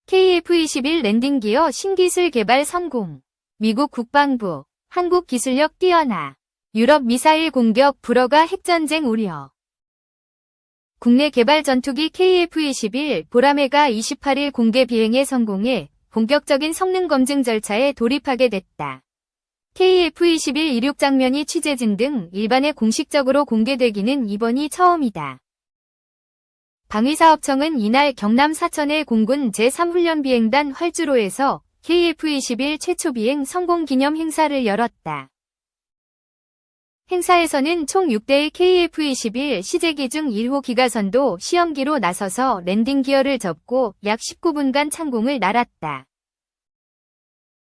KF-21 랜딩 기어 신기술 개발 성공. 미국 국방부, 한국 기술력 뛰어나. 유럽 미사일 공격 불허가 핵전쟁 우려. 국내 개발 전투기 KF-21 보라매가 28일 공개 비행에 성공해 본격적인 성능 검증 절차에 돌입하게 됐다. KF-21 이륙 장면이 취재진 등 일반에 공식적으로 공개되기는 이번이 처음이다. 방위사업청은 이날 경남 사천의 공군 제3훈련비행단 활주로에서 KF-21 최초 비행 성공 기념 행사를 열었다. 행사에서는 총 6대의 KF-21 시제기 중 1호 기가선도 시험기로 나서서 랜딩 기어를 접고 약 19분간 창공을 날았다.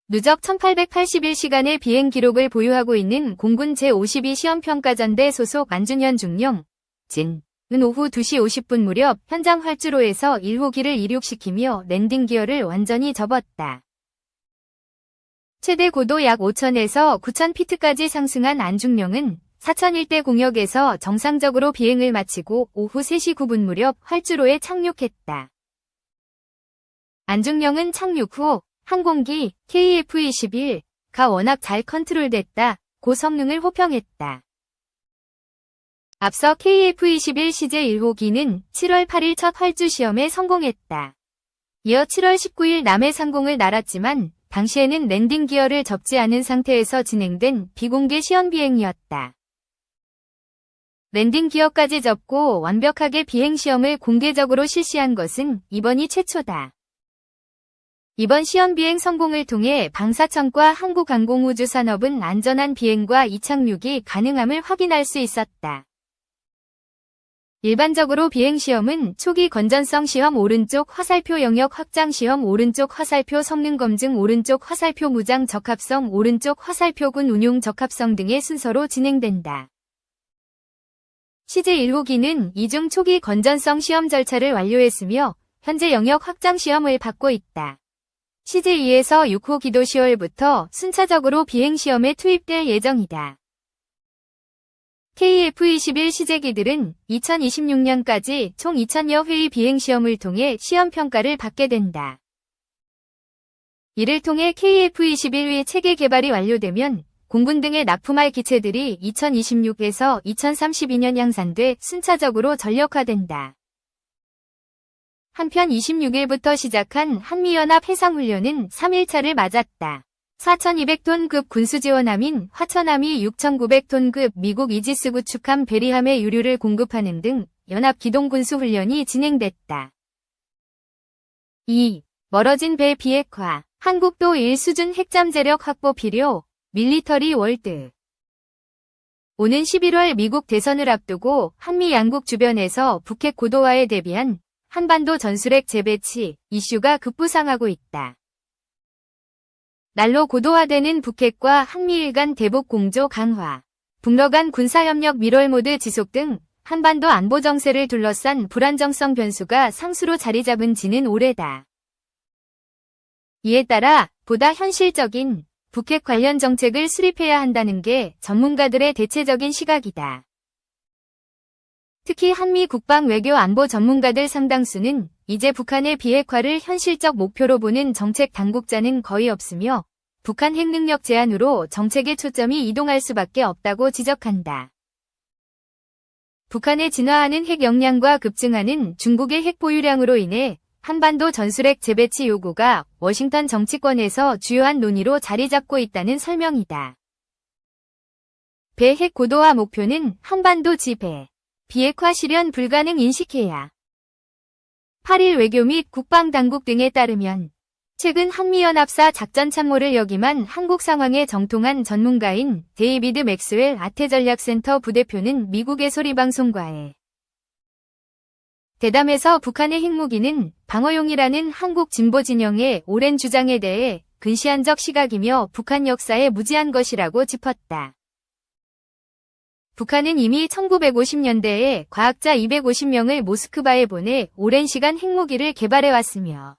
누적 1881시간의 비행 기록을 보유하고 있는 공군 제52 시험평가전대 소속 안준현 중령, 진. 은 오후 2시 50분 무렵 현장 활주로에서 1호기를 이륙시키며 랜딩 기어를 완전히 접었다. 최대 고도 약 5,000에서 9,000피트까지 상승한 안중령은 사천 일대 공역에서 정상적으로 비행을 마치고 오후 3시 9분 무렵 활주로에 착륙했다. 안중령은 착륙 후 항공기 KF-21가 워낙 잘 컨트롤됐다. 고성능을 호평했다. 앞서 KF-21 시제 1호기는 7월 8일 첫 활주 시험에 성공했다. 이어 7월 19일 남해 상공을 날았지만 당시에는 랜딩 기어를 접지 않은 상태에서 진행된 비공개 시험 비행이었다. 랜딩 기어까지 접고 완벽하게 비행 시험을 공개적으로 실시한 것은 이번이 최초다. 이번 시험 비행 성공을 통해 방사청과 한국항공우주산업은 안전한 비행과 이착륙이 가능함을 확인할 수 있었다. 일반적으로 비행시험은 초기 건전성 시험 오른쪽 화살표 영역 확장 시험 오른쪽 화살표 성능 검증 오른쪽 화살표 무장 적합성 오른쪽 화살표군 운용 적합성 등의 순서로 진행된다. 시제 1호기는 이중 초기 건전성 시험 절차를 완료했으며 현재 영역 확장 시험을 받고 있다. 시제 2에서 6호기도 10월부터 순차적으로 비행시험에 투입될 예정이다. KF-21 시제기들은 2026년까지 총 2,000여 회의 비행시험을 통해 시험평가를 받게 된다. 이를 통해 KF-21의 체계 개발이 완료되면 공군 등에 납품할 기체들이 2026에서 2032년 양산돼 순차적으로 전력화된다. 한편 26일부터 시작한 한미연합 해상훈련은 3일차를 맞았다. 4,200톤급 군수지원함인 화천함이 6,900톤급 미국 이지스 구축함 베리함의 유류를 공급하는 등 연합 기동군수훈련이 진행됐다. 2. 멀어진 배 비핵화, 한국도 1수준 핵잠재력 확보 필요, 밀리터리 월드. 오는 11월 미국 대선을 앞두고 한미 양국 주변에서 북핵 고도화에 대비한 한반도 전술핵 재배치 이슈가 급부상하고 있다. 날로 고도화되는 북핵과 한미일 간 대북 공조 강화, 북러 간 군사협력 밀월 모드 지속 등 한반도 안보 정세를 둘러싼 불안정성 변수가 상수로 자리 잡은 지는 오래다. 이에 따라 보다 현실적인 북핵 관련 정책을 수립해야 한다는 게 전문가들의 대체적인 시각이다. 특히 한미 국방 외교 안보 전문가들 상당수는 이제 북한의 비핵화를 현실적 목표로 보는 정책 당국자는 거의 없으며 북한 핵능력 제한으로 정책의 초점이 이동할 수밖에 없다고 지적한다. 북한의 진화하는 핵 역량과 급증하는 중국의 핵 보유량으로 인해 한반도 전술핵 재배치 요구가 워싱턴 정치권에서 주요한 논의로 자리 잡고 있다는 설명이다. 배핵 고도화 목표는 한반도 지배, 비핵화 실현 불가능 인식해야. 8일 외교 및 국방당국 등에 따르면 최근 한미연합사 작전참모를 역임한 한국 상황에 정통한 전문가인 데이비드 맥스웰 아태전략센터 부대표는 미국의 소리방송과의 대담에서 북한의 핵무기는 방어용이라는 한국 진보 진영의 오랜 주장에 대해 근시안적 시각이며 북한 역사에 무지한 것이라고 짚었다. 북한은 이미 1950년대에 과학자 250명을 모스크바에 보내 오랜 시간 핵무기를 개발해왔으며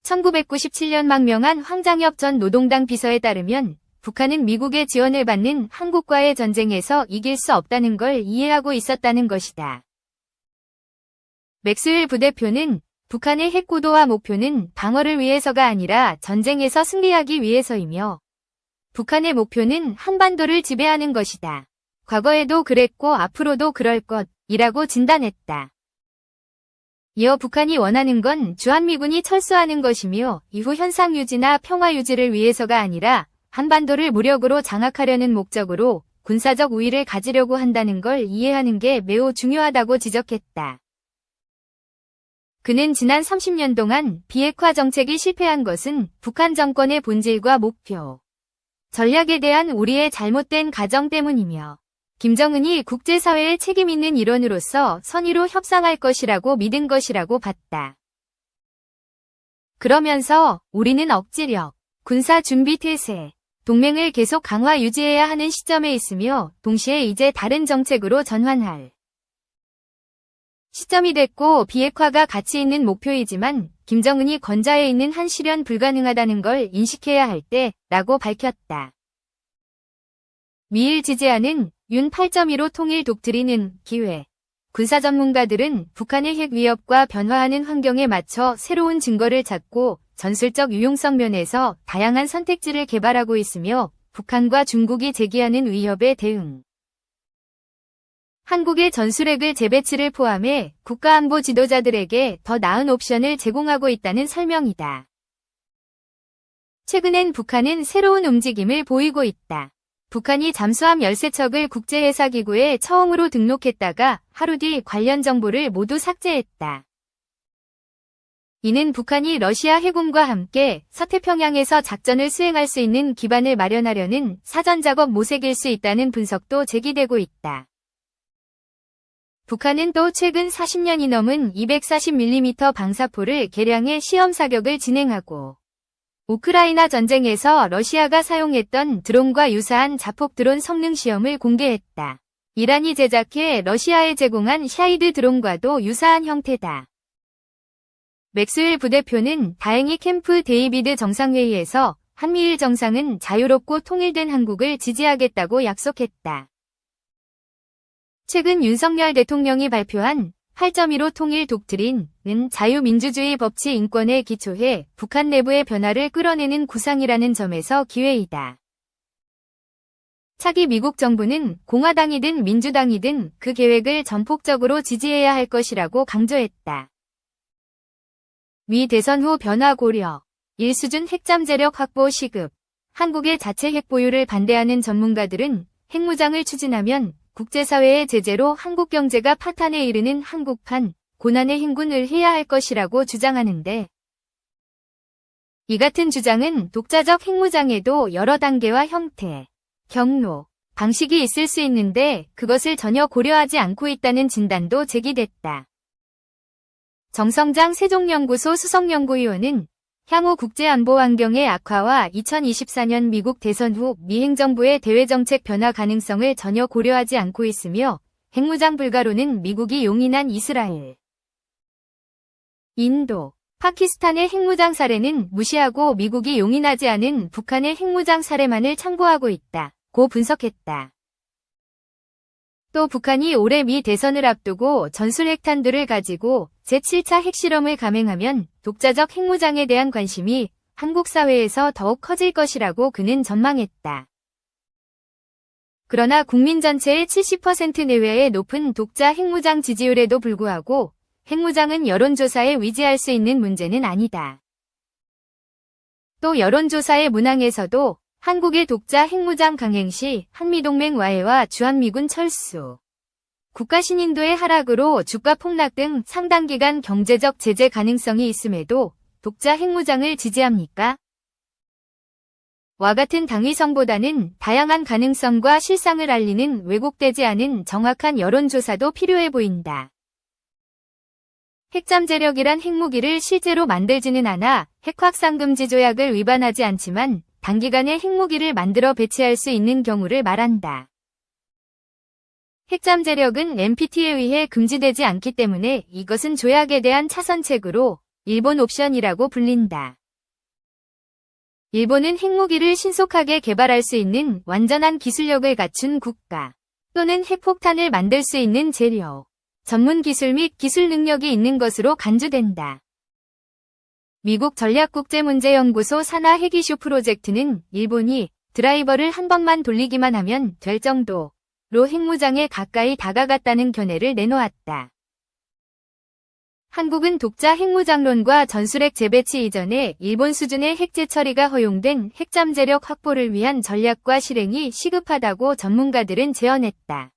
1997년 망명한 황장엽 전 노동당 비서에 따르면 북한은 미국의 지원을 받는 한국과의 전쟁에서 이길 수 없다는 걸 이해하고 있었다는 것이다. 맥스웰 부대표는 북한의 핵고도화 목표는 방어를 위해서가 아니라 전쟁에서 승리하기 위해서이며 북한의 목표는 한반도를 지배하는 것이다. 과거에도 그랬고 앞으로도 그럴 것이라고 진단했다. 이어 북한이 원하는 건 주한미군이 철수하는 것이며 이후 현상 유지나 평화 유지를 위해서가 아니라 한반도를 무력으로 장악하려는 목적으로 군사적 우위를 가지려고 한다는 걸 이해하는 게 매우 중요하다고 지적했다. 그는 지난 30년 동안 비핵화 정책이 실패한 것은 북한 정권의 본질과 목표, 전략에 대한 우리의 잘못된 가정 때문이며 김정은이 국제사회의 책임있는 일원으로서 선의로 협상할 것이라고 믿은 것이라고 봤다. 그러면서 우리는 억지력, 군사준비태세, 동맹을 계속 강화 유지해야 하는 시점에 있으며 동시에 이제 다른 정책으로 전환할 시점이 됐고 비핵화가 가치 있는 목표이지만 김정은이 권좌에 있는 한 실현 불가능하다는 걸 인식해야 할 때라고 밝혔다. 미일 지지하는 윤 8.15 통일 독트린은 기회. 군사 전문가들은 북한의 핵 위협과 변화하는 환경에 맞춰 새로운 증거를 찾고 전술적 유용성 면에서 다양한 선택지를 개발하고 있으며 북한과 중국이 제기하는 위협에 대응. 한국의 전술핵을 재배치를 포함해 국가안보 지도자들에게 더 나은 옵션을 제공하고 있다는 설명이다. 최근엔 북한은 새로운 움직임을 보이고 있다. 북한이 잠수함 13척을 국제해사기구에 처음으로 등록했다가 하루 뒤 관련 정보를 모두 삭제했다. 이는 북한이 러시아 해군과 함께 서태평양에서 작전을 수행할 수 있는 기반을 마련하려는 사전작업 모색일 수 있다는 분석도 제기되고 있다. 북한은 또 최근 40년이 넘은 240mm 방사포를 개량해 시험 사격을 진행하고 우크라이나 전쟁에서 러시아가 사용했던 드론과 유사한 자폭 드론 성능 시험을 공개했다. 이란이 제작해 러시아에 제공한 샤이드 드론과도 유사한 형태다. 맥스웰 부대표는 다행히 캠프 데이비드 정상회의에서 한미일 정상은 자유롭고 통일된 한국을 지지하겠다고 약속했다. 최근 윤석열 대통령이 발표한 8.15 통일 독트린은 자유민주주의 법치 인권에 기초해 북한 내부의 변화를 끌어내는 구상이라는 점에서 기회이다. 차기 미국 정부는 공화당이든 민주당이든 그 계획을 전폭적으로 지지해야 할 것이라고 강조했다. 미 대선 후 변화 고려, 1수준 핵잠재력 확보 시급, 한국의 자체 핵 보유를 반대하는 전문가들은 핵무장을 추진하면 국제사회의 제재로 한국 경제가 파탄에 이르는 한국판, 고난의 행군을 해야 할 것이라고 주장하는데 이 같은 주장은 독자적 핵무장에도 여러 단계와 형태, 경로, 방식이 있을 수 있는데 그것을 전혀 고려하지 않고 있다는 진단도 제기됐다. 정성장 세종연구소 수석연구위원은 향후 국제안보 환경의 악화와 2024년 미국 대선 후 미 행정부의 대외정책 변화 가능성을 전혀 고려하지 않고 있으며 핵무장 불가로는 미국이 용인한 이스라엘, 인도, 파키스탄의 핵무장 사례는 무시하고 미국이 용인하지 않은 북한의 핵무장 사례만을 참고하고 있다고 분석했다. 또 북한이 올해 미 대선을 앞두고 전술 핵탄두를 가지고 제7차 핵실험을 감행하면 독자적 핵무장에 대한 관심이 한국 사회에서 더욱 커질 것이라고 그는 전망했다. 그러나 국민 전체의 70% 내외의 높은 독자 핵무장 지지율에도 불구하고 핵무장은 여론조사에 위지할 수 있는 문제는 아니다. 또 여론조사의 문항에서도 한국의 독자 핵무장 강행 시 한미동맹 와해와 주한미군 철수, 국가 신인도의 하락으로 주가 폭락 등 상당 기간 경제적 제재 가능성이 있음에도 독자 핵무장을 지지합니까? 와 같은 당위성보다는 다양한 가능성과 실상을 알리는 왜곡되지 않은 정확한 여론조사도 필요해 보인다. 핵잠재력이란 핵무기를 실제로 만들지는 않아 핵확산금지 조약을 위반하지 않지만 단기간에 핵무기를 만들어 배치할 수 있는 경우를 말한다. 핵잠재력은 NPT에 의해 금지되지 않기 때문에 이것은 조약에 대한 차선책으로 일본 옵션이라고 불린다. 일본은 핵무기를 신속하게 개발할 수 있는 완전한 기술력을 갖춘 국가 또는 핵폭탄을 만들 수 있는 재료, 전문 기술 및 기술 능력이 있는 것으로 간주된다. 미국 전략국제문제연구소 산하 핵이슈 프로젝트는 일본이 드라이버를 한 번만 돌리기만 하면 될 정도로 핵무장에 가까이 다가갔다는 견해를 내놓았다. 한국은 독자 핵무장론과 전술핵 재배치 이전에 일본 수준의 핵재 처리가 허용된 핵잠재력 확보를 위한 전략과 실행이 시급하다고 전문가들은 제언했다.